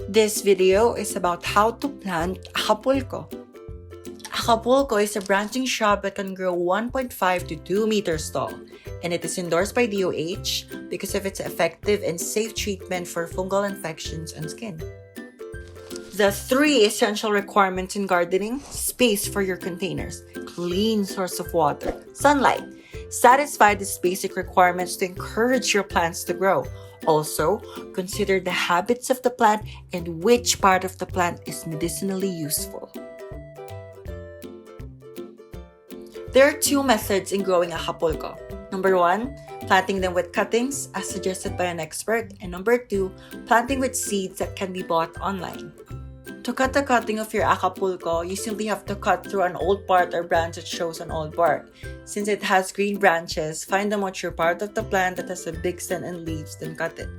This video is about how to plant Akapulko. Akapulko is a branching shrub that can grow 1.5 to 2 meters tall, and it is endorsed by DOH because of its effective and safe treatment for fungal infections on skin. The 3 essential requirements in gardening: space for your containers, clean source of water, sunlight. Satisfy these basic requirements to encourage your plants to grow. Also, consider the habits of the plant and which part of the plant is medicinally useful. There are 2 methods in growing Akapulko. Number 1, planting them with cuttings as suggested by an expert, and number 2, planting with seeds that can be bought online. To cut the cutting of your Akapulko, you simply have to cut through an old part or branch that shows an old bark. Since it has green branches, find the mature part of the plant that has a big stem and leaves, then cut it.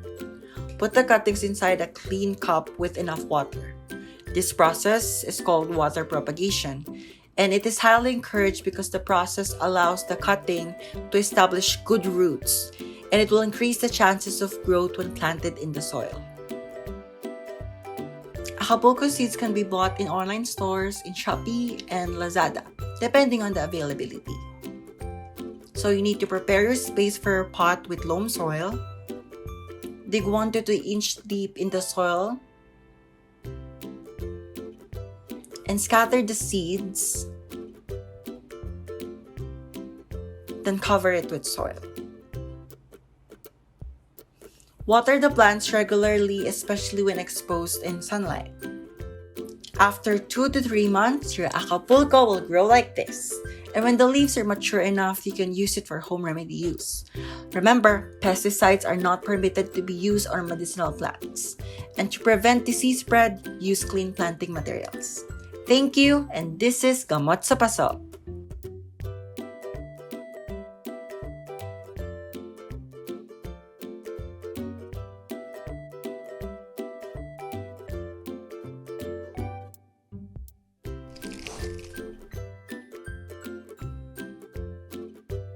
Put the cuttings inside a clean cup with enough water. This process is called water propagation, and it is highly encouraged because the process allows the cutting to establish good roots, and it will increase the chances of growth when planted in the soil. Akapulko seeds can be bought in online stores, in Shopee and Lazada, depending on the availability. So you need to prepare your space for your pot with loam soil. Dig 1 to 2 inch deep in the soil and scatter the seeds. Then cover it with soil. Water the plants regularly, especially when exposed in sunlight. After 2 to 3 months, your Akapulko will grow like this. And when the leaves are mature enough, you can use it for home remedy use. Remember, pesticides are not permitted to be used on medicinal plants. And to prevent disease spread, use clean planting materials. Thank you, and this is Gamot sa Paso.